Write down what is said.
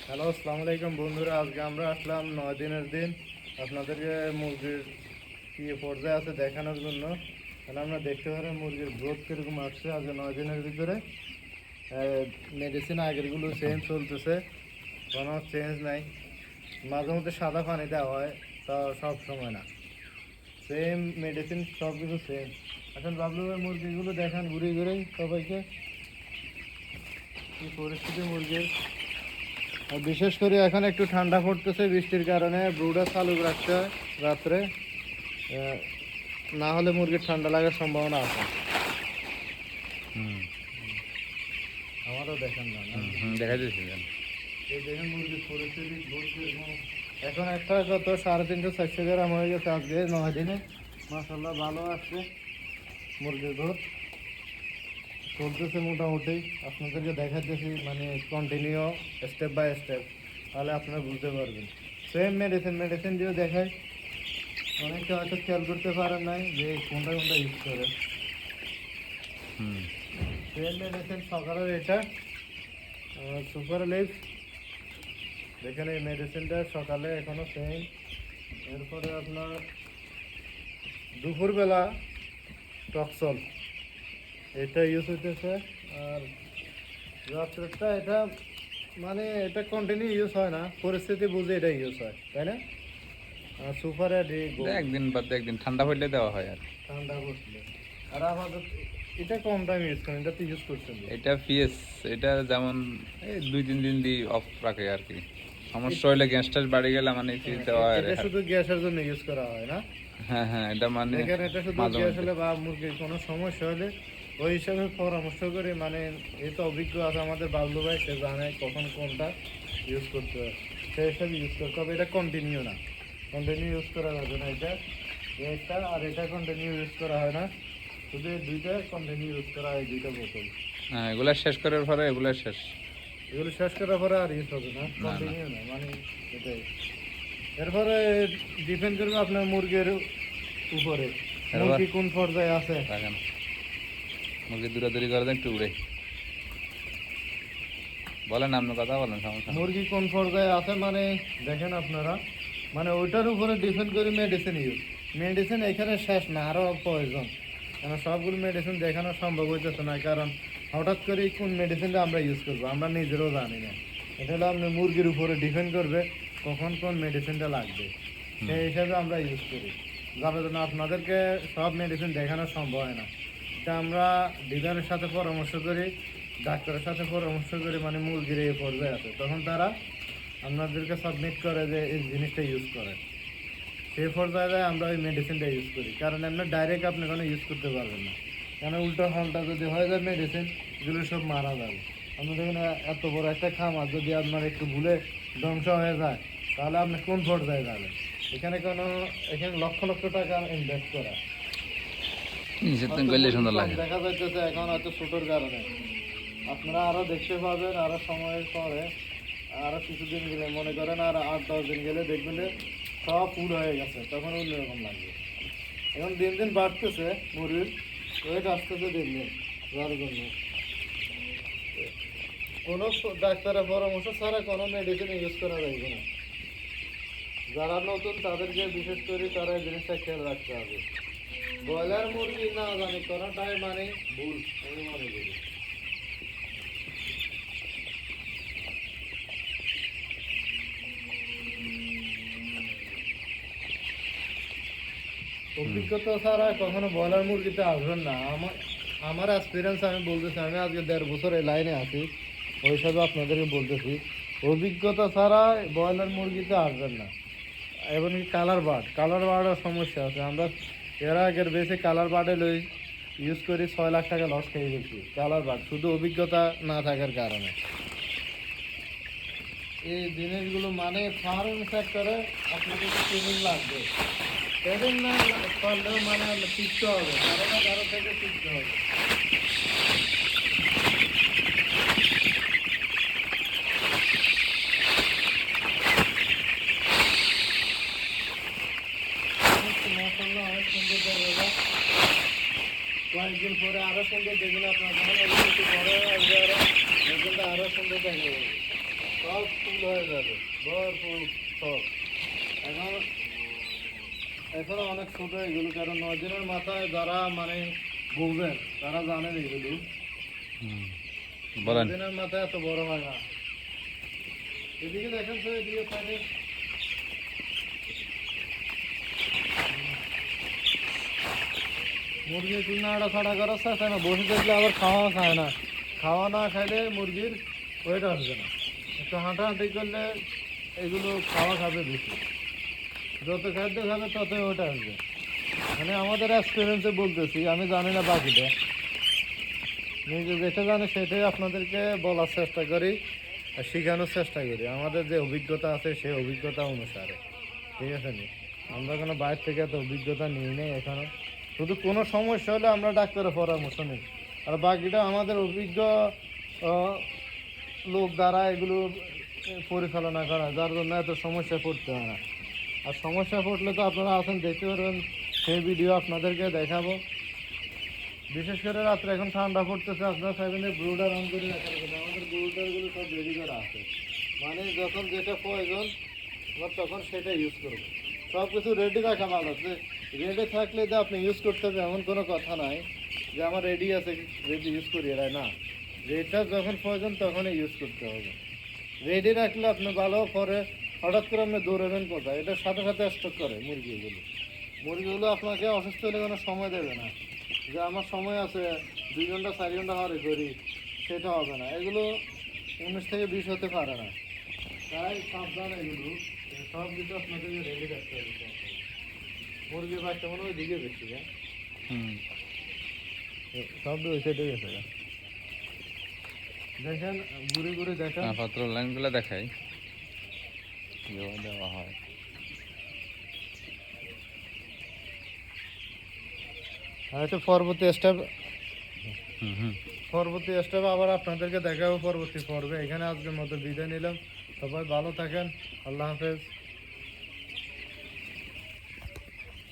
Hello, আসসালামু আলাইকুম বন্ধুরা। আজকে আমরা আসলাম 9 দিনের দিন আপনাদেরকে মুরগির কি পর্যায়ে আছে দেখানোর জন্য। তাহলে আমরা দেখতে পারেন মুরগির গ্রোথ কীরকম আসছে। আজকে 9 দিনের ভিতরে মেডিসিন আগেরগুলো সেম চলতেছে, কোনো চেঞ্জ নাই। মাঝে মধ্যে সাদা পানি দেওয়া হয়, তা সব সময় না, সেম মেডিসিন সব কিছু সেম। এখন বাবলু ভাই মুরগিগুলো দেখান ঘুরে ঘুরে সবাইকে কী পরিস্থিতি মুরগির। আর বিশেষ করে এখন একটু ঠান্ডা পড়তেছে, বৃষ্টির কারণে ব্রুডার চালু রাখতে হয় রাত্রে, না হলে মুরগির ঠান্ডা লাগার সম্ভাবনা আছে। আমারও দেখেন না, দেখা দিয়েছিলেন। এই দেখেন মুরগির পরিস্থিতি এখন একটা কত 350-400 গ্রাম হয়ে গেছে আজকে 9 দিনে। মাশাআল্লাহ ভালো আসছে মুরগির গ্রোথ, চলতেছে মোটামুটি। আপনাদেরকে দেখাতেছি মানে কন্টিনিউ স্টেপ বাই স্টেপ, তাহলে আপনারা বুঝতে পারবেন। সেম মেডিসিন দিয়েও দেখায়, অনেকে হয়তো খেয়াল করতে পারেন নাই যে কোনটা কোনটা ইউজ করে। সেম মেডিসিন সকালের এটা সুপার লিফ, দেখেন এই মেডিসিনটা সকালে এখনো সেম। এরপরে আপনার দুপুরবেলা টক্সল এটা ইউজ হইতেছে। আর রাত্রেরটা এটা মানে এটা কন্টিনিউ ইউজ হয় না, পরিস্থিতি বুঝে এটা ইউজ হয়, তাই না? আর সুপার একদিন বাদ একদিন ঠান্ডা পড়লে দেওয়া হয় আর ঠান্ডা পড়লে। আর আমাদের এটা কম টাইম ইউজ করেন, এটা তো ইউজ করছেন। এটা পিএস, এটা যেমন এই 2-3 দিন দিয়ে অফ রাখে আর কি। সমস্যা হলে গ্যাসটা বাড়ি গেলে মানে পিএস দেওয়া হয়। এটা শুধু গ্যাসের জন্য ইউজ করা হয় না? হ্যাঁ হ্যাঁ, এটা মানে দেখেন এটা শুধু গ্যাস হলে বা মুরগির কোনো সমস্যা হলে ওই হিসাবে পরামর্শ করে, মানে এই তো অভিজ্ঞ আছে আমাদের বাবলু ভাই, সে জানে কখন কোনটা ইউজ করতে হয়, সেই হিসাবে ইউজ করতে হবে। এটা কন্টিনিউ না, কন্টিনিউ ইউজ করা যাবে না। এটা আর এটা কন্টিনিউ ইউজ করা হয় না, শুধু এই দুইটা কন্টিনিউ ইউজ করা হয়, দুইটা বোতল। হ্যাঁ, এগুলা শেষ করার পরে এগুলা শেষ। এগুলো শেষ করার পরে আর ইউজ হবে না, কন্টিনিউ না, মানে এটাই। এরপরে ডিপেন্ড করবে আপনার মুরগির উপরে, মুরগি কোন পর্যায়ে আছে। মুরগি দূরাদূরি করে দেন একটু উড়ে বলেন, আপনি কথা বলেন, সমস্যা। মুরগি কোন পর্যায়ে আছে মানে দেখেন আপনারা, মানে ওইটার উপরে ডিপেন্ড করে মেডিসিন এখানে শেষ না, আরও প্রয়োজন। কেন সবগুলো মেডিসিন দেখানো সম্ভব হইতেছে না, কারণ হঠাৎ করে কোন মেডিসিনটা আমরা ইউজ করবো আমরা নিজেরাও জানি না। এটা হলো আপনার মুরগির উপরে ডিপেন্ড করবে কখন কোন মেডিসিনটা লাগবে, সেই হিসাবে আমরা ইউজ করি। যার জন্য আপনাদেরকে সব মেডিসিন দেখানো সম্ভব হয় না। এটা আমরা ডিলারের সাথে পরামর্শ করি, ডাক্তারের সাথে পরামর্শ করি, মানে মুরগির এই পর্যায়ে আছে, তখন তারা আপনাদেরকে সাবমিট করে যে এই জিনিসটা ইউজ করে। সেই পর্যায়ে আমরা ওই মেডিসিনটা ইউজ করি, কারণ এমনি ডাইরেক্ট আপনি কোনো ইউজ করতে পারবেন না। কেন উল্টো পাল্টা যদি হয়ে যায় মেডিসিন, এগুলো সব মারা যাবে। আপনি দেখুন এত বড় একটা খামার যদি আপনার একটু ভুলে ধ্বংস হয়ে যায়, তাহলে আপনি কোন পর্যায়ে যাবেন? এখানে লক্ষ লক্ষ টাকা ইনভেস্ট করা দেখা যাইতেছে এখন হয়তো ছোটোর কারণে। আপনারা আরও দেখতে পাবেন, আরও সময়ের পরে, আরও কিছুদিন গেলে, মনে করেন আর 8-10 দিন গেলে দেখবেন সব ফুল হয়ে গেছে, তখন অন্যরকম লাগবে। এখন দিন দিন বাড়তেছে মুরগির ওয়েট, আসতেছে দিন দিন, যার জন্য কোনো ডাক্তারের পরামর্শ ছাড়া কোনো মেডিসিন ইউজ করা যাবে না। যারা নতুন তাদেরকে বিশেষ করে তারা এই জিনিসটা খেয়াল রাখতে হবে। ব্রয়লার মুরগি না জানি করাটাই মানে ভুল, আমি মনে করি। অভিজ্ঞতা ছাড়া কখনো ব্রয়লার মুরগিতে আসবেন না। আমার এক্সপিরিয়েন্স আমি বলতেছি, আমি আজকে 1.5 বছর এই লাইনে আছি, ওই হিসাবে আপনাদেরকে বলতেছি, অভিজ্ঞতা ছাড়া ব্রয়লার মুরগিতে আসবেন না। এমনকি কালার বার্ডের সমস্যা আছে। আমরা এর আগের বেশি কালার বার্ডে ইউজ করি, 6 লাখ টাকা লস খেয়ে গেছি কালার বার্ড, শুধু অভিজ্ঞতা না থাকার কারণে। এই জিনিসগুলো মানে ফার্ম সেক্টরে আপনাদের ট্রেনিং লাগবে, ট্রেনিং না করলেও মানে শিখতে হবে, কারো থেকে শিখতে হবে। অনেক সুন্দর জায়গা, কয়েকদিন পরে আরো সুন্দর দেখবেন আপনার, যখন বড় আসবে আরো সুন্দর দেখা যাবে। সব ফুল হয়ে যাবে, ভরপুর সব। এখন এখন অনেক ছোট এগুলো, কারণ 9 দিনের মাথায় যারা মানে বুঝবেন তারা জানেন এগুলো। বলেন। 9 দিনের মাথায় এত বড় হয় না। এদিকে দেখেন তো, এদিকে থাকে মুরগি একটু নাড়াচাড়া করার সাথে না, বসে থাকলে আবার খাওয়া খায় না। খাওয়া না খাইলে মুরগির ওয়েট আসবে না। একটু হাঁটাহাঁটি করলে এগুলো খাওয়া খাবে বেশি। যত খাদ্য খাবে তত ওটা আসবে। মানে আমাদের এক্সপিরিয়েন্সে বলতেছি, আমি জানি না বাকিটা, নিজে যেটা জানি সেটাই আপনাদেরকে বলার চেষ্টা করি আর শেখানোর চেষ্টা করি আমাদের যে অভিজ্ঞতা আছে সেই অভিজ্ঞতা অনুসারে। ঠিক আছে নি, আমরা কোনো বাইরে থেকে এত অভিজ্ঞতা নিই নেই এখনো। শুধু কোনো সমস্যা হলে আমরা ডাক্তারের পরামর্শ নিই, আর বাকিটা আমাদের অভিজ্ঞ আহ, লোক দ্বারা এগুলো পরিচালনা করা, যার জন্য এত সমস্যায় পড়তে হয় না। আর সমস্যা পড়লে তো আপনারা আছেন, দেখতে পারবেন, সেই ভিডিও আপনাদেরকে দেখাবো। বিশেষ করে রাত্রে এখন ঠান্ডা পড়তেছে, আপনারা চাইবেন ব্রুডার অন করে রাখার জন্য। আমাদের ব্রুডারগুলো সব রেডি করা আছে, মানে যখন যেটা প্রয়োজন আমরা তখন সেটা ইউজ করবো। সব কিছু রেডি রাখা ভালো, যে রেডি থাকলে যে আপনি ইউজ করতে হবে এমন কোনো কথা নাই যে আমার রেডি আছে রেডি ইউজ করি এরাই না। যেটা যখন প্রয়োজন তখনই ইউজ করতে হবে। রেডি রাখলে আপনি ভালো, পরে হঠাৎ করে আপনি দৌড়াবেন কোথায়, এটার সাথে সাথে স্টক করে মুরগিগুলো। মুরগিগুলো আপনাকে অসুস্থ হলে কোনো সময় দেবে না, যে আমার সময় আছে 2 ঘন্টা 4 ঘন্টা হারে করি, সেটা হবে না। এগুলো 19 থেকে 20 হতে পারে না। তাই সাবধান, এগুলো সব কিছু আপনাদের রেডি রাখতে হবে। মুরগির বাচ্চা মনে হয় দিকে বেশি, হ্যাঁ সব ওই সাইডে গেছে। দেখেন ঘুরে ঘুরে দেখেন। পাত্র লাইনগুলো দেখাই, দেওয়া দেওয়া হয়। আচ্ছা, পরবর্তী স্টেপ হুম হুম। পরবর্তী স্টেপ আবার আপনাদেরকে দেখাবো পরবর্তী পর্বে। এখানে আজকের মতো বিদায় নিলাম। সবাই ভালো থাকেন, আল্লাহ হাফেজ।